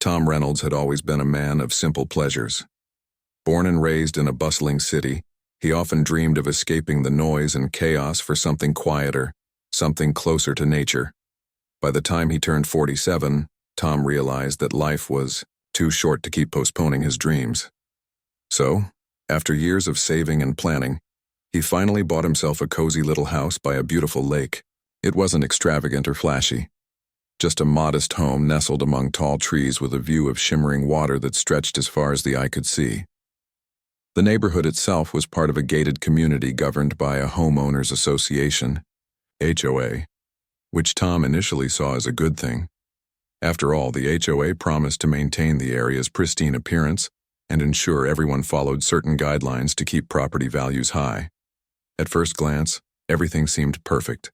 Tom Reynolds had always been a man of simple pleasures. Born and raised in a bustling city, he often dreamed of escaping the noise and chaos for something quieter, something closer to nature. By the time he turned 47, Tom realized that life was too short to keep postponing his dreams. So, after years of saving and planning, he finally bought himself a cozy little house by a beautiful lake. It wasn't extravagant or flashy, just a modest home nestled among tall trees with a view of shimmering water that stretched as far as the eye could see. The neighborhood itself was part of a gated community governed by a homeowners association, HOA, which Tom initially saw as a good thing. After all, the HOA promised to maintain the area's pristine appearance and ensure everyone followed certain guidelines to keep property values high. At first glance, everything seemed perfect.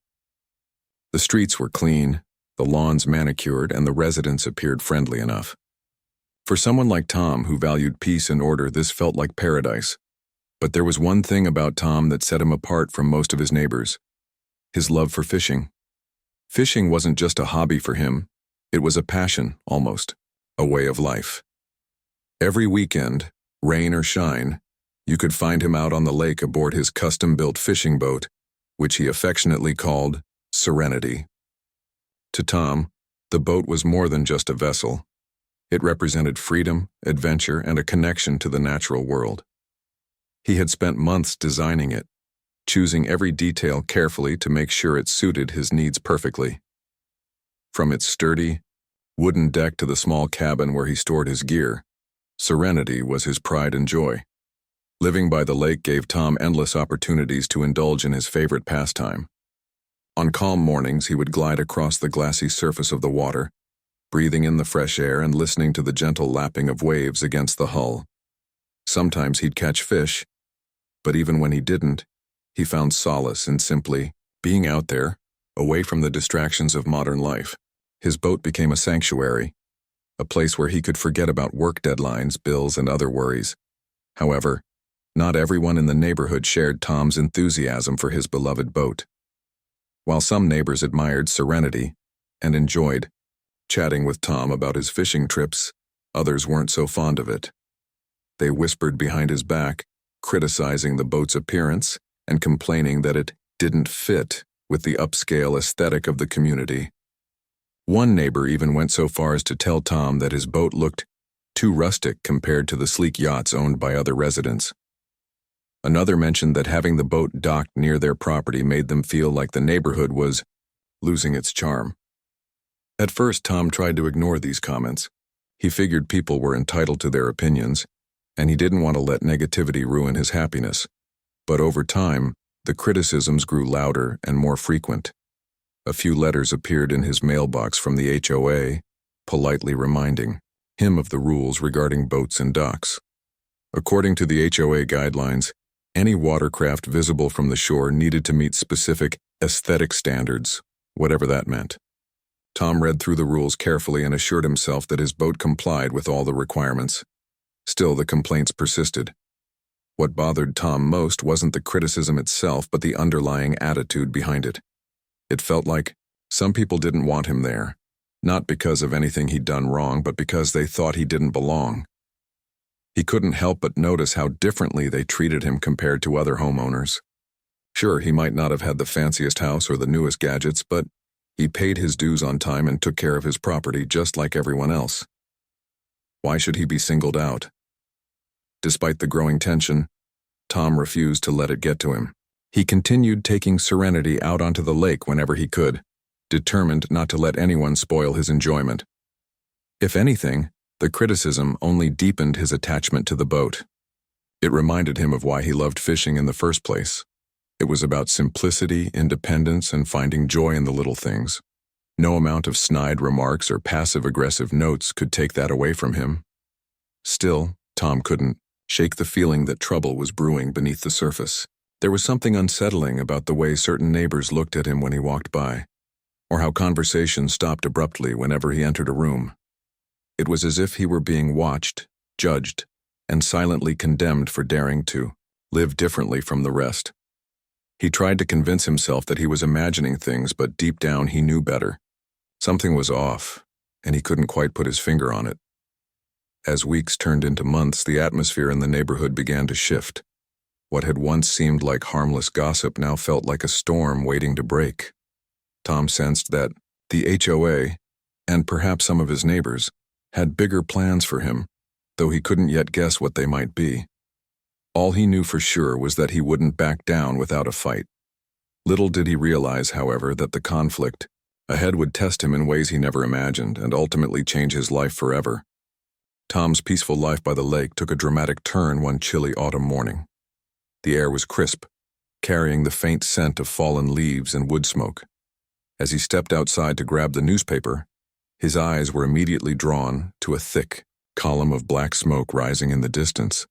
The streets were clean, the lawns manicured, and the residents appeared friendly enough. For someone like Tom who valued peace and order, this felt like paradise. But there was one thing about Tom that set him apart from most of his neighbors: his love for fishing. Fishing wasn't just a hobby for him, it was a passion, almost, a way of life. Every weekend, rain or shine, you could find him out on the lake aboard his custom-built fishing boat, which he affectionately called Serenity. To Tom, the boat was more than just a vessel. It represented freedom, adventure, and a connection to the natural world. He had spent months designing it, choosing every detail carefully to make sure it suited his needs perfectly. From its sturdy, wooden deck to the small cabin where he stored his gear, Serenity was his pride and joy. Living by the lake gave Tom endless opportunities to indulge in his favorite pastime. On calm mornings, he would glide across the glassy surface of the water, breathing in the fresh air and listening to the gentle lapping of waves against the hull. Sometimes he'd catch fish, but even when he didn't, he found solace in simply being out there, away from the distractions of modern life. His boat became a sanctuary, a place where he could forget about work deadlines, bills, and other worries. However, not everyone in the neighborhood shared Tom's enthusiasm for his beloved boat. While some neighbors admired Serenity and enjoyed chatting with Tom about his fishing trips, others weren't so fond of it. They whispered behind his back, criticizing the boat's appearance and complaining that it didn't fit with the upscale aesthetic of the community. One neighbor even went so far as to tell Tom that his boat looked too rustic compared to the sleek yachts owned by other residents. Another mentioned that having the boat docked near their property made them feel like the neighborhood was losing its charm. At first, Tom tried to ignore these comments. He figured people were entitled to their opinions, and he didn't want to let negativity ruin his happiness. But over time, the criticisms grew louder and more frequent. A few letters appeared in his mailbox from the HOA, politely reminding him of the rules regarding boats and docks. According to the HOA guidelines, any watercraft visible from the shore needed to meet specific aesthetic standards, whatever that meant. Tom read through the rules carefully and assured himself that his boat complied with all the requirements. Still, the complaints persisted. What bothered Tom most wasn't the criticism itself, but the underlying attitude behind it. It felt like some people didn't want him there, not because of anything he'd done wrong, but because they thought he didn't belong. He couldn't help but notice how differently they treated him compared to other homeowners. Sure, he might not have had the fanciest house or the newest gadgets, but he paid his dues on time and took care of his property just like everyone else. Why should he be singled out? Despite the growing tension, Tom refused to let it get to him. He continued taking Serenity out onto the lake whenever he could, determined not to let anyone spoil his enjoyment. If anything, the criticism only deepened his attachment to the boat. It reminded him of why he loved fishing in the first place. It was about simplicity, independence, and finding joy in the little things. No amount of snide remarks or passive-aggressive notes could take that away from him. Still, Tom couldn't shake the feeling that trouble was brewing beneath the surface. There was something unsettling about the way certain neighbors looked at him when he walked by, or how conversation stopped abruptly whenever he entered a room. It was as if he were being watched, judged, and silently condemned for daring to live differently from the rest. He tried to convince himself that he was imagining things, but deep down he knew better. Something was off, and he couldn't quite put his finger on it. As weeks turned into months, the atmosphere in the neighborhood began to shift. What had once seemed like harmless gossip now felt like a storm waiting to break. Tom sensed that the HOA, and perhaps some of his neighbors, had bigger plans for him, though he couldn't yet guess what they might be. All he knew for sure was that he wouldn't back down without a fight. Little did he realize, however, that the conflict ahead would test him in ways he never imagined and ultimately change his life forever. Tom's peaceful life by the lake took a dramatic turn one chilly autumn morning. The air was crisp, carrying the faint scent of fallen leaves and wood smoke. As he stepped outside to grab the newspaper, his eyes were immediately drawn to a thick column of black smoke rising in the distance.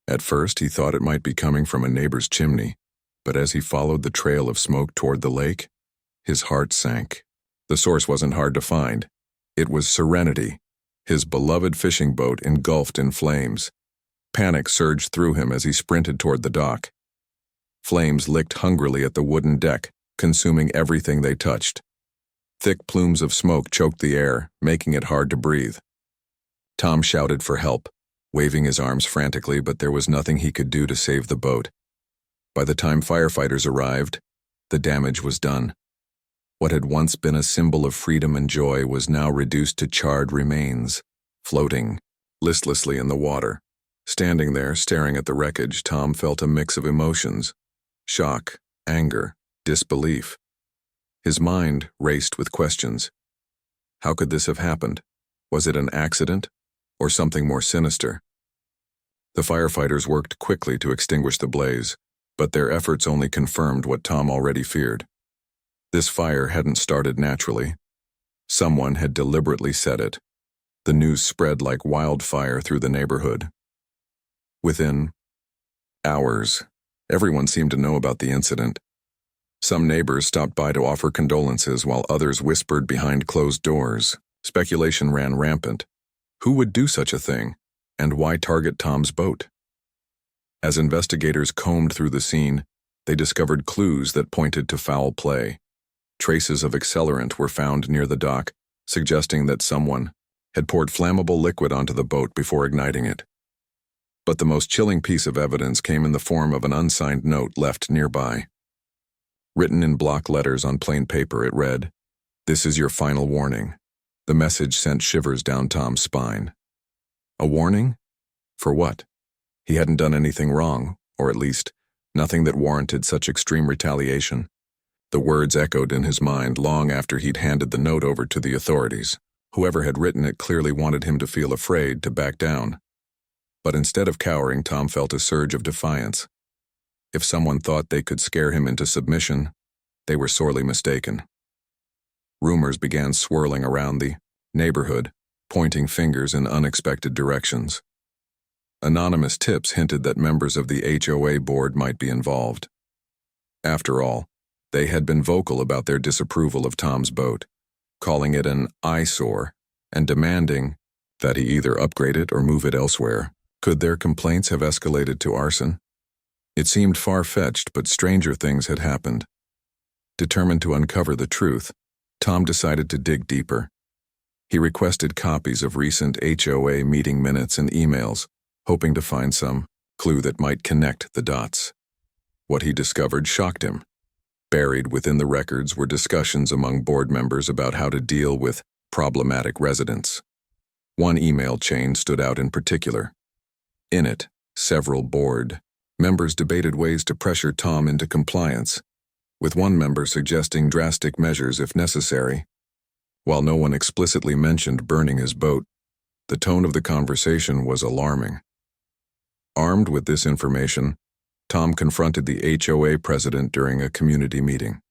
At first, he thought it might be coming from a neighbor's chimney, but as he followed the trail of smoke toward the lake, his heart sank. The source wasn't hard to find. It was Serenity, his beloved fishing boat engulfed in flames. Panic surged through him as he sprinted toward the dock. Flames licked hungrily at the wooden deck, consuming everything they touched. Thick plumes of smoke choked the air, making it hard to breathe. Tom shouted for help, waving his arms frantically, but there was nothing he could do to save the boat. By the time firefighters arrived, the damage was done. What had once been a symbol of freedom and joy was now reduced to charred remains, floating listlessly in the water. Standing there, staring at the wreckage, Tom felt a mix of emotions: shock, anger, disbelief. His mind raced with questions. How could this have happened? Was it an accident, or something more sinister? The firefighters worked quickly to extinguish the blaze, but their efforts only confirmed what Tom already feared. This fire hadn't started naturally. Someone had deliberately set it. The news spread like wildfire through the neighborhood. Within hours, everyone seemed to know about the incident. Some neighbors stopped by to offer condolences while others whispered behind closed doors. Speculation ran rampant. Who would do such a thing, and why target Tom's boat? As investigators combed through the scene, they discovered clues that pointed to foul play. Traces of accelerant were found near the dock, suggesting that someone had poured flammable liquid onto the boat before igniting it. But the most chilling piece of evidence came in the form of an unsigned note left nearby. Written in block letters on plain paper, it read, "This is your final warning." The message sent shivers down Tom's spine. A warning? For what? He hadn't done anything wrong, or at least, nothing that warranted such extreme retaliation. The words echoed in his mind long after he'd handed the note over to the authorities. Whoever had written it clearly wanted him to feel afraid, to back down. But instead of cowering, Tom felt a surge of defiance. If someone thought they could scare him into submission, they were sorely mistaken. Rumors began swirling around the neighborhood, pointing fingers in unexpected directions. Anonymous tips hinted that members of the HOA board might be involved. After all, they had been vocal about their disapproval of Tom's boat, calling it an eyesore and demanding that he either upgrade it or move it elsewhere. Could their complaints have escalated to arson? It seemed far-fetched, but stranger things had happened. Determined to uncover the truth, Tom decided to dig deeper. He requested copies of recent HOA meeting minutes and emails, hoping to find some clue that might connect the dots. What he discovered shocked him. Buried within the records were discussions among board members about how to deal with problematic residents. One email chain stood out in particular. In it, several board members debated ways to pressure Tom into compliance, with one member suggesting drastic measures if necessary. While no one explicitly mentioned burning his boat, the tone of the conversation was alarming. Armed with this information, Tom confronted the HOA president during a community meeting.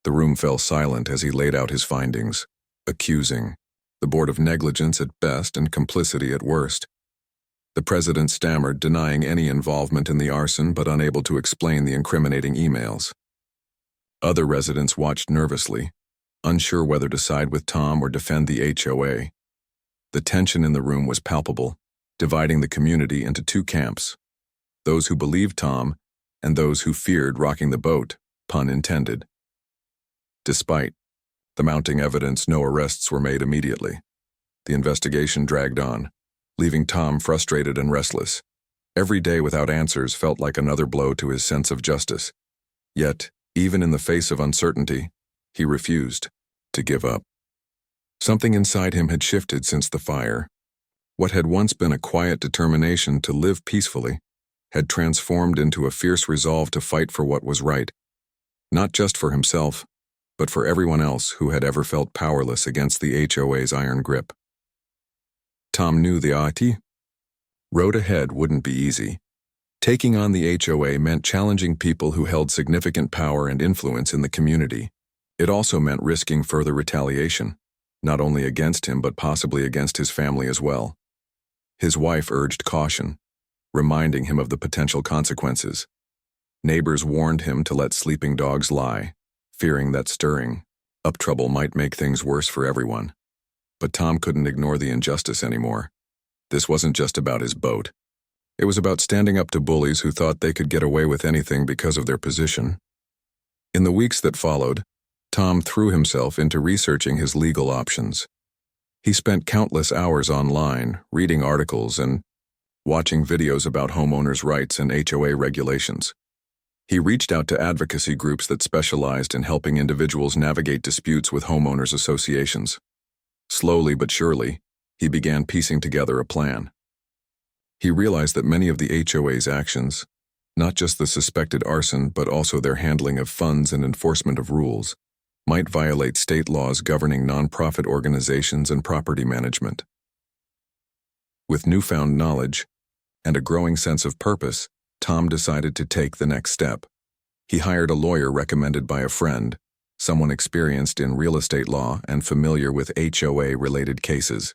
The room fell silent as he laid out his findings, accusing the board of negligence at best and complicity at worst. The president stammered, denying any involvement in the arson but unable to explain the incriminating emails. Other residents watched nervously, unsure whether to side with Tom or defend the HOA. The tension in the room was palpable, dividing the community into two camps: those who believed Tom and those who feared rocking the boat, pun intended. Despite the mounting evidence, no arrests were made immediately. The investigation dragged on, leaving Tom frustrated and restless. Every day without answers felt like another blow to his sense of justice. Yet, even in the face of uncertainty, he refused to give up. Something inside him had shifted since the fire. What had once been a quiet determination to live peacefully had transformed into a fierce resolve to fight for what was right, not just for himself, but for everyone else who had ever felt powerless against the HOA's iron grip. Tom knew the road ahead wouldn't be easy. Taking on the HOA meant challenging people who held significant power and influence in the community. It also meant risking further retaliation, not only against him but possibly against his family as well. His wife urged caution, reminding him of the potential consequences. Neighbors warned him to let sleeping dogs lie, fearing that stirring up trouble might make things worse for everyone. But Tom couldn't ignore the injustice anymore. This wasn't just about his boat. It was about standing up to bullies who thought they could get away with anything because of their position. In the weeks that followed, Tom threw himself into researching his legal options. He spent countless hours online, reading articles and watching videos about homeowners' rights and HOA regulations. He reached out to advocacy groups that specialized in helping individuals navigate disputes with homeowners associations. Slowly but surely, he began piecing together a plan. He realized that many of the HOA's actions, not just the suspected arson but also their handling of funds and enforcement of rules, might violate state laws governing nonprofit organizations and property management. With newfound knowledge and a growing sense of purpose, Tom decided to take the next step. He hired a lawyer recommended by a friend, someone experienced in real estate law and familiar with HOA-related cases.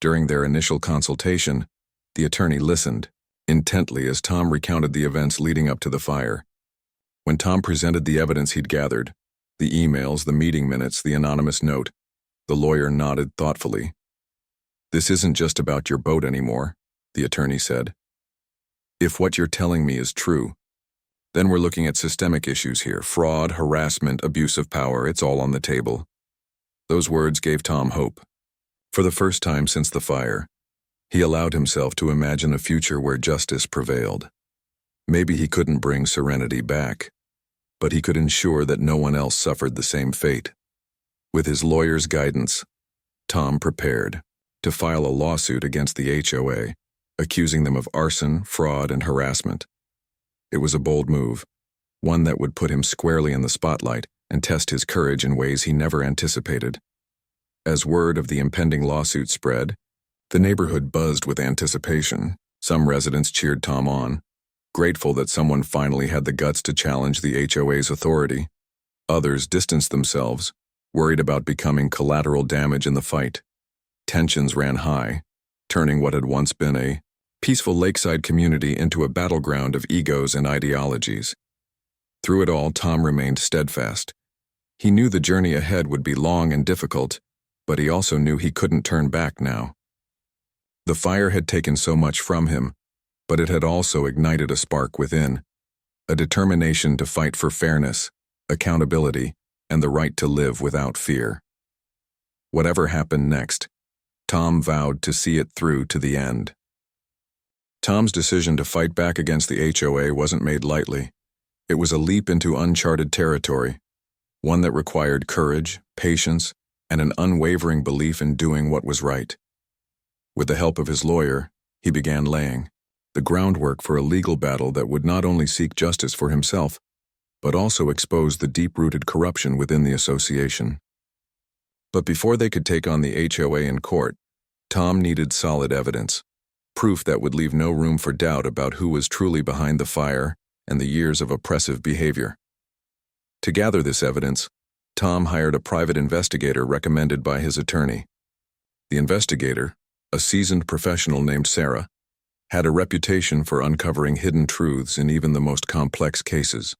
During their initial consultation, the attorney listened intently as Tom recounted the events leading up to the fire. When Tom presented the evidence he'd gathered, the emails, the meeting minutes, the anonymous note, the lawyer nodded thoughtfully. "This isn't just about your boat anymore," the attorney said. "If what you're telling me is true, then we're looking at systemic issues here: fraud, harassment, abuse of power. It's all on the table." Those words gave Tom hope. For the first time since the fire, he allowed himself to imagine a future where justice prevailed. Maybe he couldn't bring serenity back, but he could ensure that no one else suffered the same fate. With his lawyer's guidance, Tom prepared to file a lawsuit against the HOA, accusing them of arson, fraud, and harassment. It was a bold move, one that would put him squarely in the spotlight and test his courage in ways he never anticipated. As word of the impending lawsuit spread, the neighborhood buzzed with anticipation. Some residents cheered Tom on, grateful that someone finally had the guts to challenge the HOA's authority. Others distanced themselves, worried about becoming collateral damage in the fight. Tensions ran high, turning what had once been a peaceful lakeside community into a battleground of egos and ideologies. Through it all, Tom remained steadfast. He knew the journey ahead would be long and difficult, but he also knew he couldn't turn back now. The fire had taken so much from him, but it had also ignited a spark within, a determination to fight for fairness, accountability, and the right to live without fear. Whatever happened next, Tom vowed to see it through to the end. Tom's decision to fight back against the HOA wasn't made lightly. It was a leap into uncharted territory, one that required courage, patience, and an unwavering belief in doing what was right. With the help of his lawyer, he began laying the groundwork for a legal battle that would not only seek justice for himself, but also expose the deep-rooted corruption within the association. But before they could take on the HOA in court, Tom needed solid evidence, proof that would leave no room for doubt about who was truly behind the fire and the years of oppressive behavior. To gather this evidence, Tom hired a private investigator recommended by his attorney. The investigator, a seasoned professional named Sarah, had a reputation for uncovering hidden truths in even the most complex cases.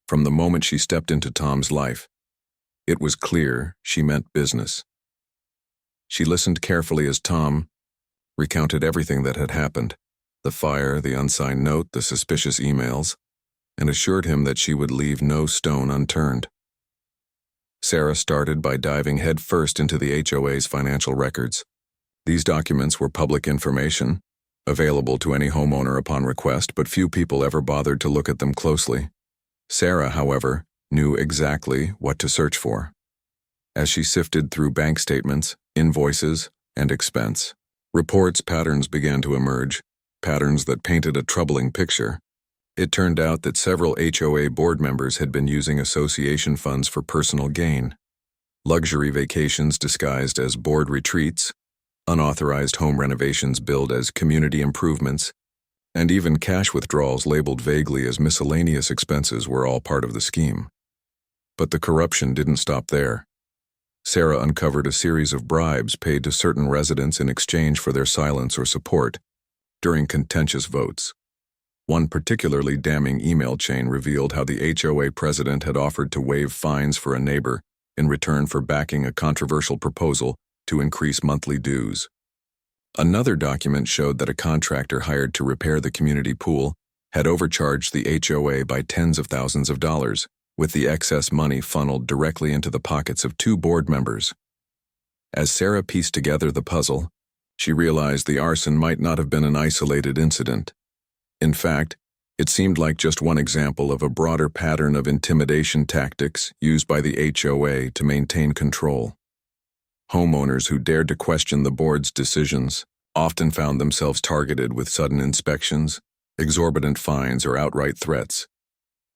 From the moment she stepped into Tom's life, it was clear she meant business. She listened carefully as Tom recounted everything that had happened: the fire, the unsigned note, the suspicious emails, and assured him that she would leave no stone unturned. Sarah started by diving headfirst into the HOA's financial records. These documents were public information, available to any homeowner upon request, but few people ever bothered to look at them closely. Sarah, however, knew exactly what to search for. As she sifted through bank statements, invoices, and expense reports, patterns began to emerge, patterns that painted a troubling picture. It turned out that several HOA board members had been using association funds for personal gain. Luxury vacations disguised as board retreats, unauthorized home renovations billed as community improvements, and even cash withdrawals labeled vaguely as miscellaneous expenses were all part of the scheme. But the corruption didn't stop there. Sarah uncovered a series of bribes paid to certain residents in exchange for their silence or support during contentious votes. One particularly damning email chain revealed how the HOA president had offered to waive fines for a neighbor in return for backing a controversial proposal to increase monthly dues. Another document showed that a contractor hired to repair the community pool had overcharged the HOA by tens of thousands of dollars, with the excess money funneled directly into the pockets of two board members. As Sarah pieced together the puzzle, she realized the arson might not have been an isolated incident. In fact, it seemed like just one example of a broader pattern of intimidation tactics used by the HOA to maintain control. Homeowners who dared to question the board's decisions often found themselves targeted with sudden inspections, exorbitant fines, or outright threats.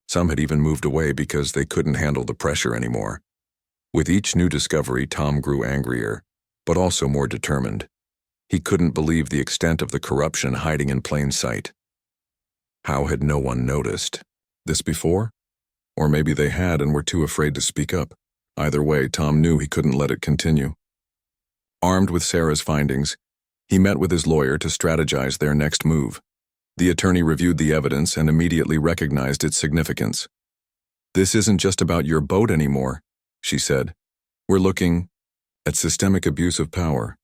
Some had even moved away because they couldn't handle the pressure anymore. With each new discovery, Tom grew angrier, but also more determined. He couldn't believe the extent of the corruption hiding in plain sight. How had no one noticed this before? Or maybe they had and were too afraid to speak up. Either way, Tom knew he couldn't let it continue. Armed with Sarah's findings, he met with his lawyer to strategize their next move. The attorney reviewed the evidence and immediately recognized its significance. "This isn't just about your boat anymore," she said. "We're looking at systemic abuse of power.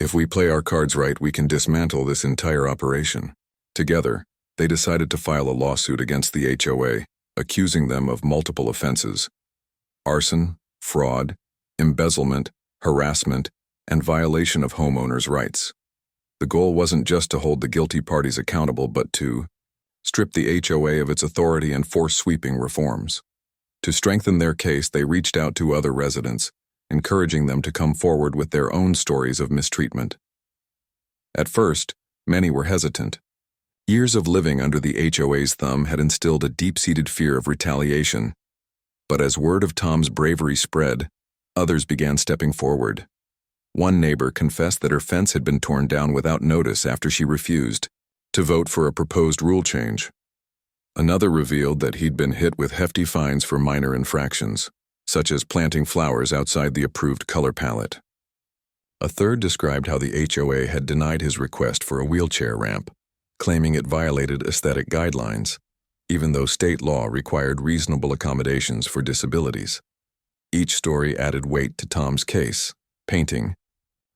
If we play our cards right, we can dismantle this entire operation." Together, they decided to file a lawsuit against the HOA, accusing them of multiple offenses: arson, fraud, embezzlement, harassment, and violation of homeowners' rights. The goal wasn't just to hold the guilty parties accountable, but to strip the HOA of its authority and force sweeping reforms. To strengthen their case, they reached out to other residents, encouraging them to come forward with their own stories of mistreatment. At first, many were hesitant. Years of living under the HOA's thumb had instilled a deep-seated fear of retaliation. But as word of Tom's bravery spread, others began stepping forward. One neighbor confessed that her fence had been torn down without notice after she refused to vote for a proposed rule change. Another revealed that he'd been hit with hefty fines for minor infractions, such as planting flowers outside the approved color palette. A third described how the HOA had denied his request for a wheelchair ramp, claiming it violated aesthetic guidelines, even though state law required reasonable accommodations for disabilities. Each story added weight to Tom's case, painting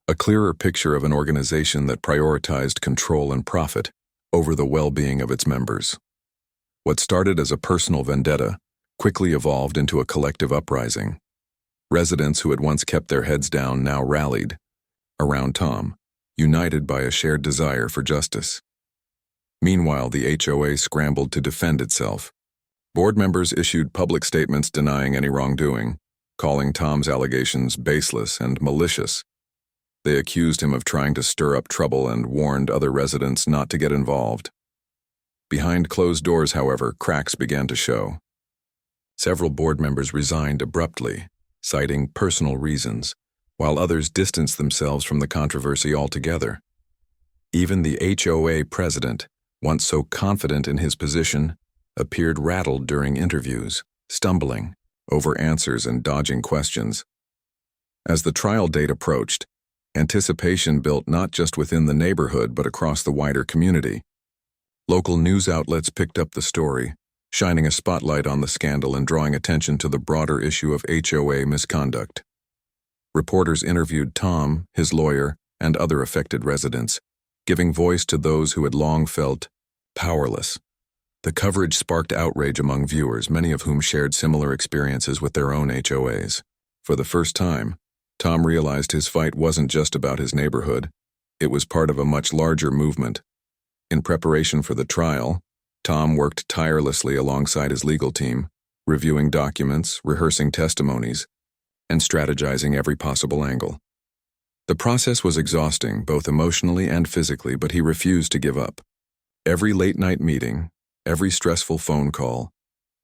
a clearer picture of an organization that prioritized control and profit over the well-being of its members. What started as a personal vendetta quickly evolved into a collective uprising. Residents who had once kept their heads down now rallied around Tom, united by a shared desire for justice. Meanwhile, the HOA scrambled to defend itself. Board members issued public statements denying any wrongdoing, calling Tom's allegations baseless and malicious. They accused him of trying to stir up trouble and warned other residents not to get involved. Behind closed doors, however, cracks began to show. Several board members resigned abruptly, citing personal reasons, while others distanced themselves from the controversy altogether. Even the HOA president, once so confident in his position, appeared rattled during interviews, stumbling over answers and dodging questions. As the trial date approached, anticipation built not just within the neighborhood but across the wider community. Local news outlets picked up the story, shining a spotlight on the scandal and drawing attention to the broader issue of HOA misconduct. Reporters interviewed Tom, his lawyer, and other affected residents, giving voice to those who had long felt powerless. The coverage sparked outrage among viewers, many of whom shared similar experiences with their own HOAs. For the first time, Tom realized his fight wasn't just about his neighborhood. It was part of a much larger movement. In preparation for the trial, Tom worked tirelessly alongside his legal team, reviewing documents, rehearsing testimonies, and strategizing every possible angle. The process was exhausting, both emotionally and physically, but he refused to give up. Every late-night meeting, every stressful phone call,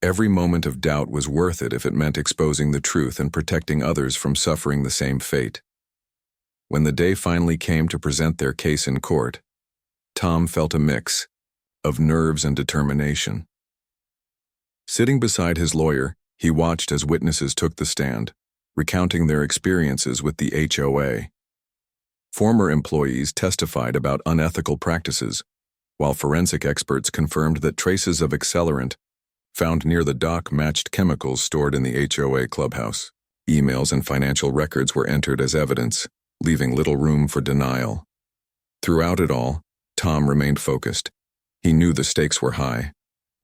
every moment of doubt was worth it if it meant exposing the truth and protecting others from suffering the same fate. When the day finally came to present their case in court, Tom felt a mix of nerves and determination. Sitting beside his lawyer, he watched as witnesses took the stand, recounting their experiences with the HOA. Former employees testified about unethical practices, while forensic experts confirmed that traces of accelerant found near the dock matched chemicals stored in the HOA clubhouse. Emails and financial records were entered as evidence, leaving little room for denial. Throughout it all, Tom remained focused. He knew the stakes were high,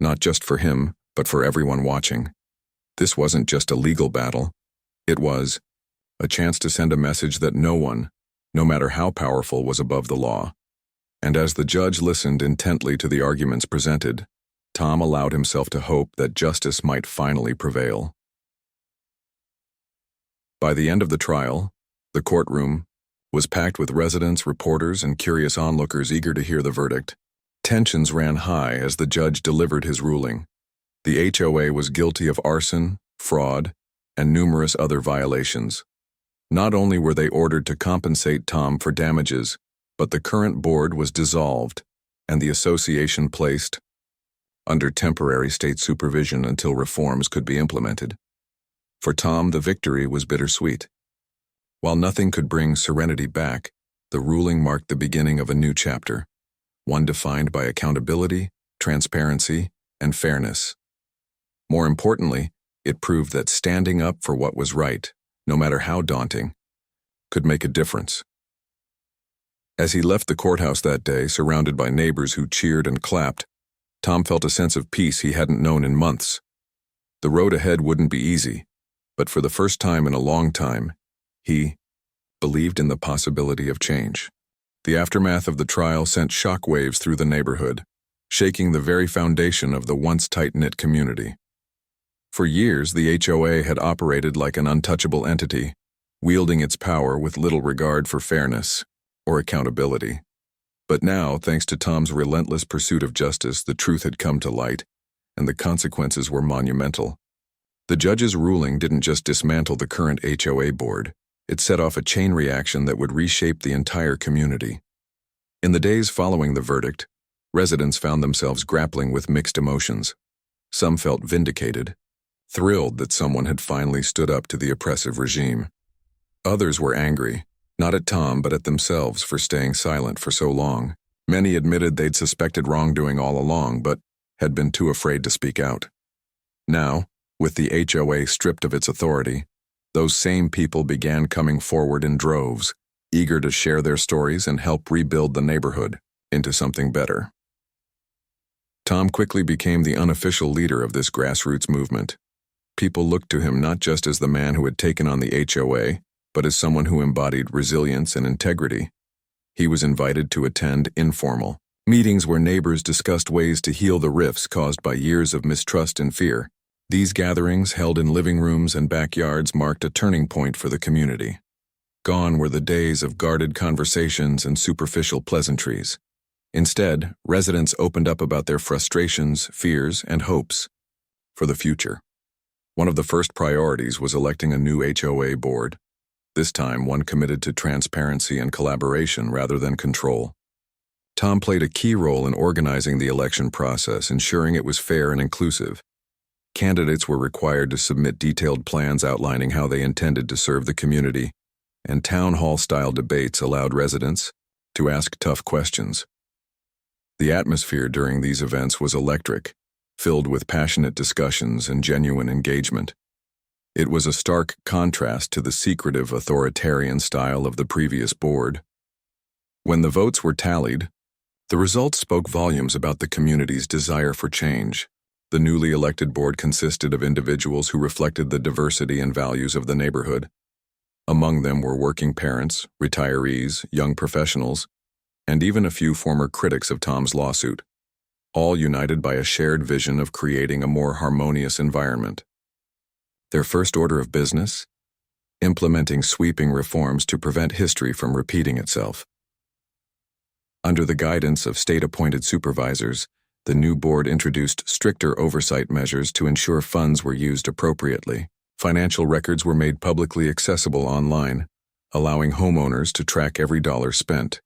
not just for him, but for everyone watching. This wasn't just a legal battle. It was a chance to send a message that no one, no matter how powerful, was above the law. And as the judge listened intently to the arguments presented, Tom allowed himself to hope that justice might finally prevail. By the end of the trial, the courtroom was packed with residents, reporters, and curious onlookers eager to hear the verdict. Tensions ran high as the judge delivered his ruling. The HOA was guilty of arson, fraud, and numerous other violations. Not only were they ordered to compensate Tom for damages, but the current board was dissolved and the association placed under temporary state supervision until reforms could be implemented. For Tom, the victory was bittersweet. While nothing could bring serenity back, the ruling marked the beginning of a new chapter, one defined by accountability, transparency, and fairness. More importantly, it proved that standing up for what was right, no matter how daunting, could make a difference. As he left the courthouse that day, surrounded by neighbors who cheered and clapped, Tom felt a sense of peace he hadn't known in months. The road ahead wouldn't be easy, but for the first time in a long time, he believed in the possibility of change. The aftermath of the trial sent shockwaves through the neighborhood, shaking the very foundation of the once tight-knit community. For years, the HOA had operated like an untouchable entity, wielding its power with little regard for fairness or accountability. But now, thanks to Tom's relentless pursuit of justice, the truth had come to light, and the consequences were monumental. The judge's ruling didn't just dismantle the current HOA board, it set off a chain reaction that would reshape the entire community. In the days following the verdict, residents found themselves grappling with mixed emotions. Some felt vindicated, thrilled that someone had finally stood up to the oppressive regime. Others were angry, not at Tom but at themselves for staying silent for so long. Many admitted they'd suspected wrongdoing all along but had been too afraid to speak out. Now, with the HOA stripped of its authority, those same people began coming forward in droves, eager to share their stories and help rebuild the neighborhood into something better. Tom quickly became the unofficial leader of this grassroots movement. People looked to him not just as the man who had taken on the HOA, but as someone who embodied resilience and integrity. He was invited to attend informal meetings where neighbors discussed ways to heal the rifts caused by years of mistrust and fear. These gatherings, held in living rooms and backyards, marked a turning point for the community. Gone were the days of guarded conversations and superficial pleasantries. Instead, residents opened up about their frustrations, fears, and hopes for the future. One of the first priorities was electing a new HOA board, this time one committed to transparency and collaboration rather than control. Tom played a key role in organizing the election process, ensuring it was fair and inclusive. Candidates were required to submit detailed plans outlining how they intended to serve the community, and town hall-style debates allowed residents to ask tough questions. The atmosphere during these events was electric, filled with passionate discussions and genuine engagement. It was a stark contrast to the secretive, authoritarian style of the previous board. When the votes were tallied, the results spoke volumes about the community's desire for change. The newly elected board consisted of individuals who reflected the diversity and values of the neighborhood. Among them were working parents, retirees, young professionals, and even a few former critics of Tom's lawsuit, all united by a shared vision of creating a more harmonious environment. Their first order of business? Implementing sweeping reforms to prevent history from repeating itself. Under the guidance of state-appointed supervisors, the new board introduced stricter oversight measures to ensure funds were used appropriately. Financial records were made publicly accessible online, allowing homeowners to track every dollar spent.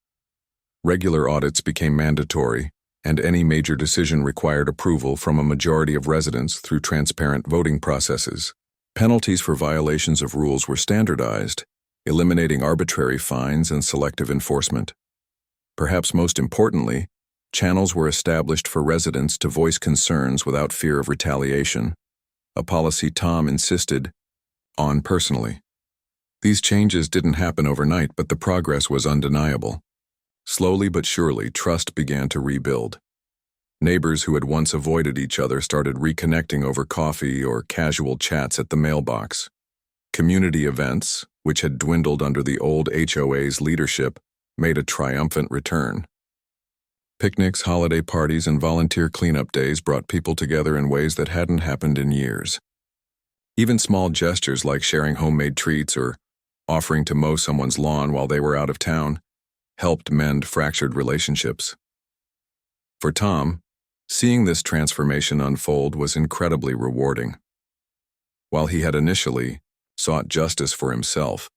Regular audits became mandatory, and any major decision required approval from a majority of residents through transparent voting processes. Penalties for violations of rules were standardized, eliminating arbitrary fines and selective enforcement. Perhaps most importantly, channels were established for residents to voice concerns without fear of retaliation, a policy Tom insisted on personally. These changes didn't happen overnight, but the progress was undeniable. Slowly but surely, trust began to rebuild. Neighbors who had once avoided each other started reconnecting over coffee or casual chats at the mailbox. Community events, which had dwindled under the old HOA's leadership, made a triumphant return. Picnics, holiday parties, and volunteer cleanup days brought people together in ways that hadn't happened in years. Even small gestures like sharing homemade treats or offering to mow someone's lawn while they were out of town helped mend fractured relationships. For Tom, seeing this transformation unfold was incredibly rewarding. While he had initially sought justice for himself,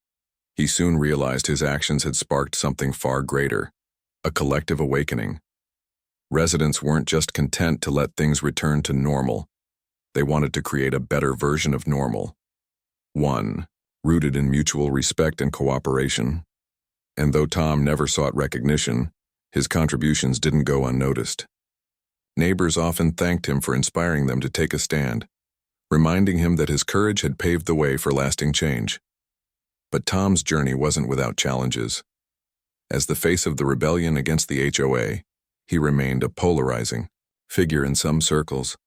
he soon realized his actions had sparked something far greater, a collective awakening. Residents weren't just content to let things return to normal. They wanted to create a better version of normal. One, rooted in mutual respect and cooperation. And though Tom never sought recognition, his contributions didn't go unnoticed. Neighbors often thanked him for inspiring them to take a stand, reminding him that his courage had paved the way for lasting change. But Tom's journey wasn't without challenges. As the face of the rebellion against the HOA, he remained a polarizing figure in some circles.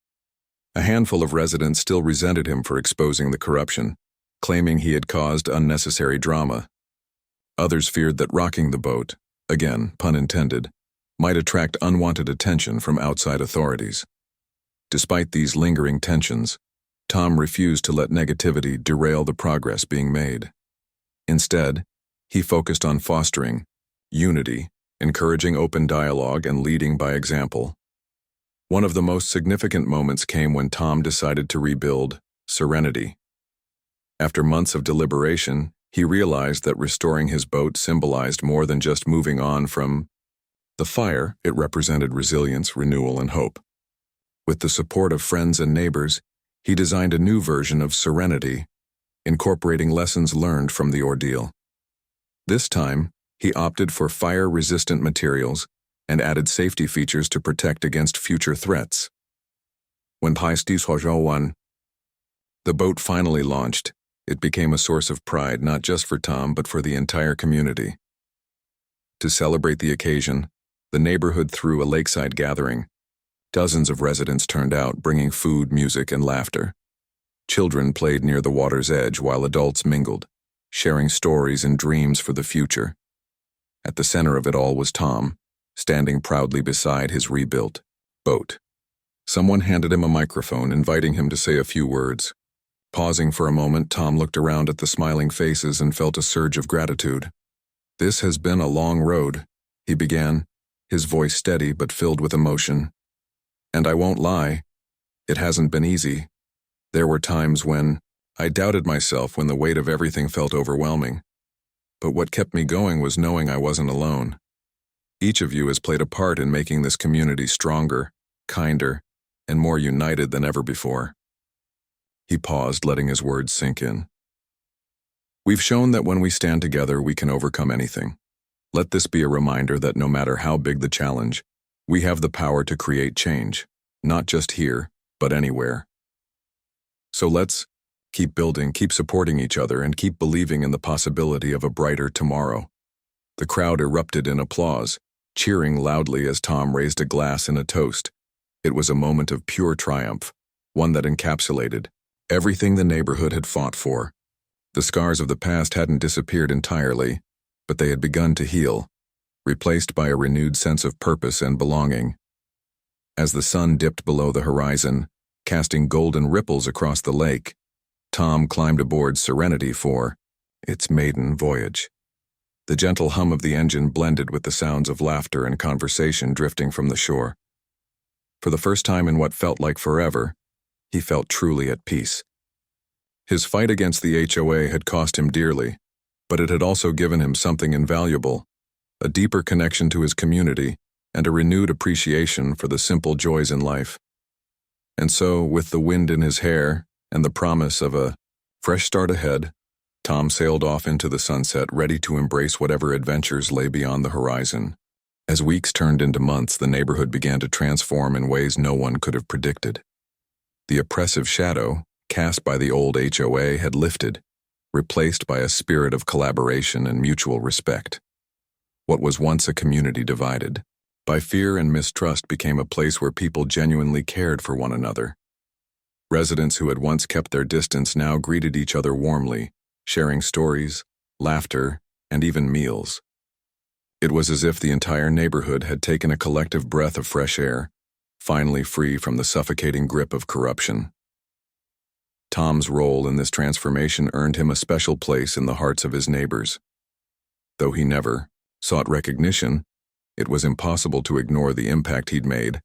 A handful of residents still resented him for exposing the corruption, claiming he had caused unnecessary drama. Others feared that rocking the boat, again, pun intended, might attract unwanted attention from outside authorities. Despite these lingering tensions, Tom refused to let negativity derail the progress being made. Instead, he focused on fostering unity, encouraging open dialogue, and leading by example. One of the most significant moments came when Tom decided to rebuild serenity. After months of deliberation, he realized that restoring his boat symbolized more than just moving on from the fire. It represented resilience, renewal, and hope. With the support of friends and neighbors, he designed a new version of serenity, incorporating lessons learned from the ordeal. This time, he opted for fire-resistant materials and added safety features to protect against future threats. When pastries the boat finally launched, it became a source of pride not just for Tom but for the entire community. To celebrate the occasion, the neighborhood threw a lakeside gathering. Dozens of residents turned out, bringing food, music, and laughter. Children played near the water's edge while adults mingled, sharing stories and dreams for the future. At the center of it all was Tom, standing proudly beside his rebuilt boat. Someone handed him a microphone, inviting him to say a few words. Pausing for a moment, Tom looked around at the smiling faces and felt a surge of gratitude. "This has been a long road," he began, his voice steady but filled with emotion. "And I won't lie, it hasn't been easy. There were times when I doubted myself, when the weight of everything felt overwhelming. But what kept me going was knowing I wasn't alone. Each of you has played a part in making this community stronger, kinder, and more united than ever before." He paused, letting his words sink in. "We've shown that when we stand together, we can overcome anything. Let this be a reminder that no matter how big the challenge, we have the power to create change, not just here, but anywhere. So let's keep building, keep supporting each other, and keep believing in the possibility of a brighter tomorrow." The crowd erupted in applause, cheering loudly as Tom raised a glass in a toast. It was a moment of pure triumph, one that encapsulated everything the neighborhood had fought for: The scars of the past hadn't disappeared entirely, but they had begun to heal, replaced by a renewed sense of purpose and belonging. As the sun dipped below the horizon, casting golden ripples across the lake, Tom climbed aboard Serenity for its maiden voyage. The gentle hum of the engine blended with the sounds of laughter and conversation drifting from the shore. For the first time in what felt like forever, he felt truly at peace. His fight against the HOA had cost him dearly, but it had also given him something invaluable, a deeper connection to his community and a renewed appreciation for the simple joys in life. And so, with the wind in his hair and the promise of a fresh start ahead, Tom sailed off into the sunset, ready to embrace whatever adventures lay beyond the horizon. As weeks turned into months, the neighborhood began to transform in ways no one could have predicted. The oppressive shadow cast by the old HOA had lifted, replaced by a spirit of collaboration and mutual respect. What was once a community divided by fear and mistrust became a place where people genuinely cared for one another. Residents who had once kept their distance now greeted each other warmly, sharing stories, laughter, and even meals. It was as if the entire neighborhood had taken a collective breath of fresh air, finally free from the suffocating grip of corruption. Tom's role in this transformation earned him a special place in the hearts of his neighbors. Though he never sought recognition, it was impossible to ignore the impact he'd made.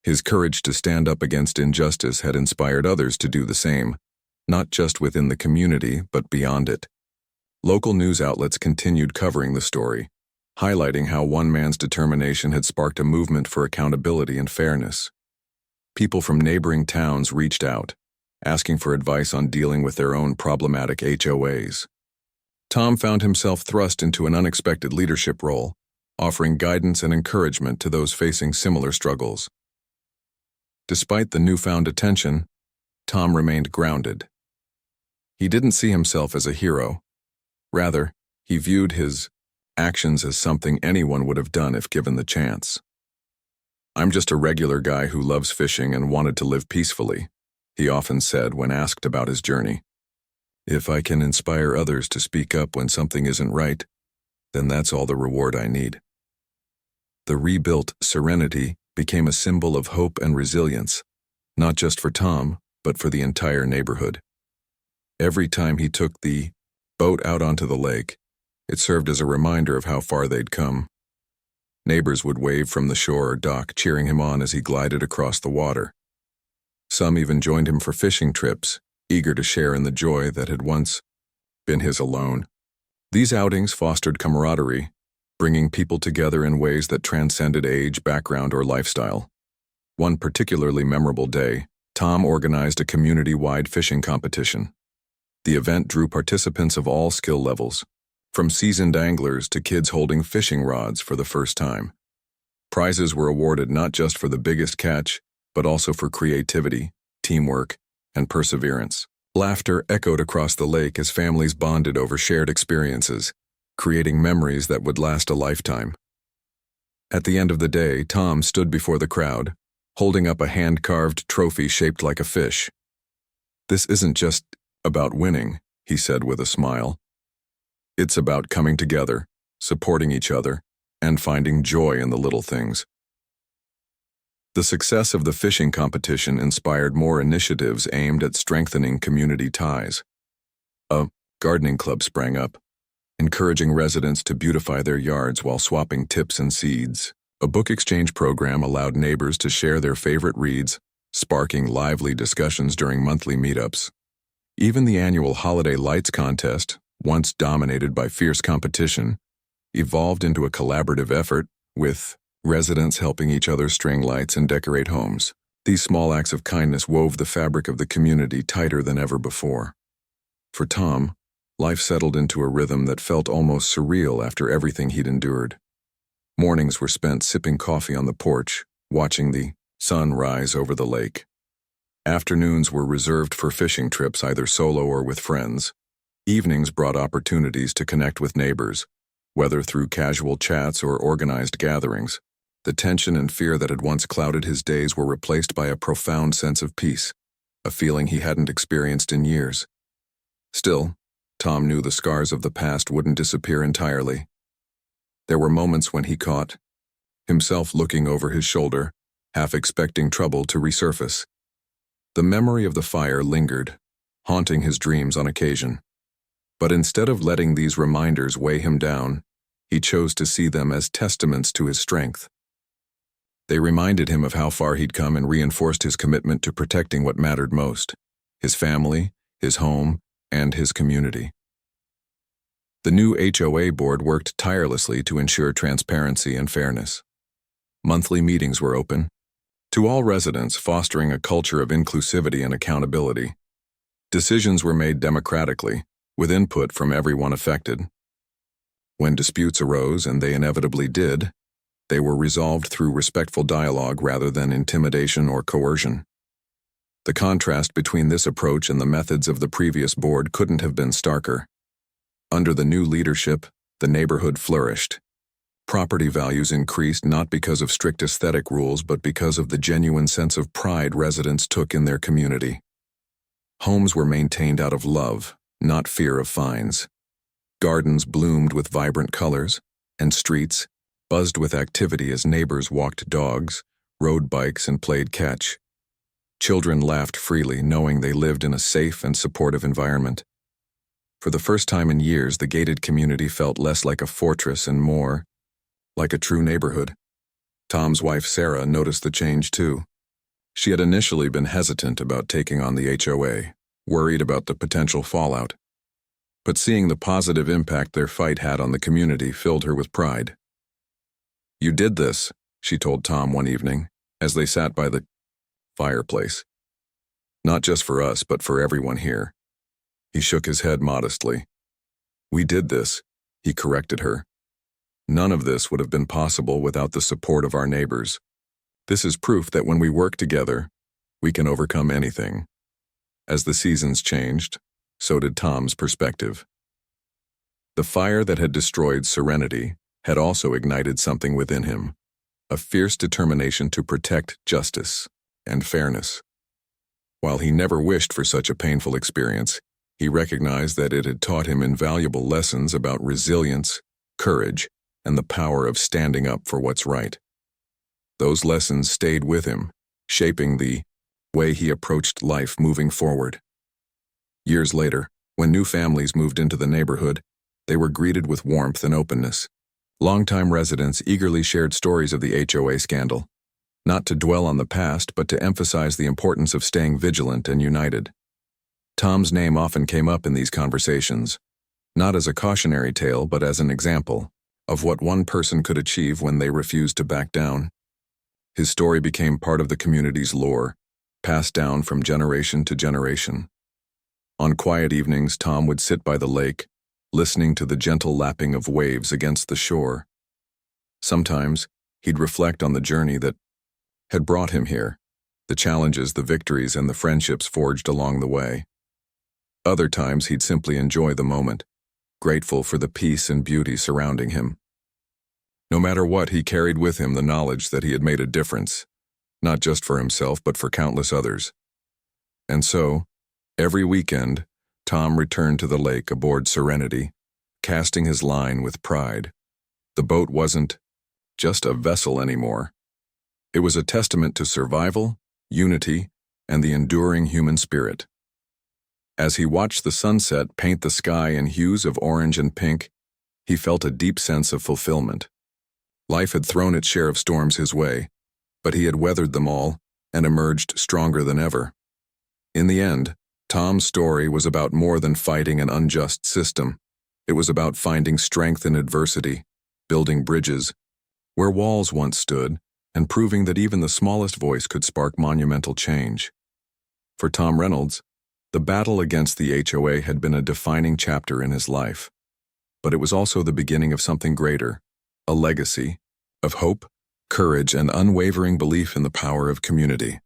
His courage to stand up against injustice had inspired others to do the same, not just within the community, but beyond it. Local news outlets continued covering the story, highlighting how one man's determination had sparked a movement for accountability and fairness. People from neighboring towns reached out, asking for advice on dealing with their own problematic HOAs. Tom found himself thrust into an unexpected leadership role, offering guidance and encouragement to those facing similar struggles. Despite the newfound attention, Tom remained grounded. He didn't see himself as a hero. Rather, he viewed his actions as something anyone would have done if given the chance. "I'm just a regular guy who loves fishing and wanted to live peacefully," he often said when asked about his journey. "If I can inspire others to speak up when something isn't right, then that's all the reward I need." The rebuilt Serenity became a symbol of hope and resilience, not just for Tom, but for the entire neighborhood. Every time he took the boat out onto the lake, it served as a reminder of how far they'd come. Neighbors would wave from the shore or dock, cheering him on as he glided across the water. Some even joined him for fishing trips, eager to share in the joy that had once been his alone. These outings fostered camaraderie, bringing people together in ways that transcended age, background, or lifestyle. One particularly memorable day, Tom organized a community-wide fishing competition. The event drew participants of all skill levels, from seasoned anglers to kids holding fishing rods for the first time. Prizes were awarded not just for the biggest catch, but also for creativity, teamwork, and perseverance. Laughter echoed across the lake as families bonded over shared experiences, creating memories that would last a lifetime. At the end of the day, Tom stood before the crowd, holding up a hand-carved trophy shaped like a fish. "This isn't just about winning," he said with a smile. "It's about coming together, supporting each other, and finding joy in the little things." The success of the fishing competition inspired more initiatives aimed at strengthening community ties. A gardening club sprang up, encouraging residents to beautify their yards while swapping tips and seeds. A book exchange program allowed neighbors to share their favorite reads, sparking lively discussions during monthly meetups. Even the annual Holiday Lights contest, once dominated by fierce competition, evolved into a collaborative effort, with residents helping each other string lights and decorate homes. These small acts of kindness wove the fabric of the community tighter than ever before. For Tom, life settled into a rhythm that felt almost surreal after everything he'd endured. Mornings were spent sipping coffee on the porch, watching the sun rise over the lake. Afternoons were reserved for fishing trips, either solo or with friends. Evenings brought opportunities to connect with neighbors, whether through casual chats or organized gatherings. The tension and fear that had once clouded his days were replaced by a profound sense of peace, a feeling he hadn't experienced in years. Still, Tom knew the scars of the past wouldn't disappear entirely. There were moments when he caught himself looking over his shoulder, half expecting trouble to resurface. The memory of the fire lingered, haunting his dreams on occasion. But instead of letting these reminders weigh him down, he chose to see them as testaments to his strength. They reminded him of how far he'd come and reinforced his commitment to protecting what mattered most: his family, his home, and his community. The new HOA board worked tirelessly to ensure transparency and fairness. Monthly meetings were open to all residents, fostering a culture of inclusivity and accountability. Decisions were made democratically, with input from everyone affected. When disputes arose, and they inevitably did, they were resolved through respectful dialogue rather than intimidation or coercion. The contrast between this approach and the methods of the previous board couldn't have been starker. Under the new leadership, the neighborhood flourished. Property values increased not because of strict aesthetic rules but because of the genuine sense of pride residents took in their community. Homes were maintained out of love, not fear of fines. Gardens bloomed with vibrant colors, and streets buzzed with activity as neighbors walked dogs, rode bikes, and played catch. Children laughed freely, knowing they lived in a safe and supportive environment. For the first time in years, the gated community felt less like a fortress and more like a true neighborhood. Tom's wife, Sarah, noticed the change too. She had initially been hesitant about taking on the HOA, worried about the potential fallout. But seeing the positive impact their fight had on the community filled her with pride. "You did this," she told Tom one evening, as they sat by the fireplace. "Not just for us, but for everyone here." He shook his head modestly. "We did this," he corrected her. "None of this would have been possible without the support of our neighbors. This is proof that when we work together, we can overcome anything." As the seasons changed, so did Tom's perspective. The fire that had destroyed Serenity had also ignited something within him, a fierce determination to protect justice and fairness. While he never wished for such a painful experience, he recognized that it had taught him invaluable lessons about resilience, courage, and the power of standing up for what's right. Those lessons stayed with him, shaping the way he approached life moving forward. Years later, when new families moved into the neighborhood, they were greeted with warmth and openness. Longtime residents eagerly shared stories of the HOA scandal, not to dwell on the past but to emphasize the importance of staying vigilant and united. Tom's name often came up in these conversations, not as a cautionary tale but as an example of what one person could achieve when they refused to back down. His story became part of the community's lore, passed down from generation to generation. On quiet evenings, Tom would sit by the lake, listening to the gentle lapping of waves against the shore. Sometimes, he'd reflect on the journey that had brought him here, the challenges, the victories, and the friendships forged along the way. Other times, he'd simply enjoy the moment, grateful for the peace and beauty surrounding him. No matter what, he carried with him the knowledge that he had made a difference, not just for himself but for countless others. And so, every weekend, Tom returned to the lake aboard Serenity, casting his line with pride. The boat wasn't just a vessel anymore. It was a testament to survival, unity, and the enduring human spirit. As he watched the sunset paint the sky in hues of orange and pink, he felt a deep sense of fulfillment. Life had thrown its share of storms his way, but he had weathered them all and emerged stronger than ever. In the end, Tom's story was about more than fighting an unjust system. It was about finding strength in adversity, building bridges where walls once stood, and proving that even the smallest voice could spark monumental change. For Tom Reynolds, the battle against the HOA had been a defining chapter in his life. But it was also the beginning of something greater, a legacy of hope, courage, and unwavering belief in the power of community.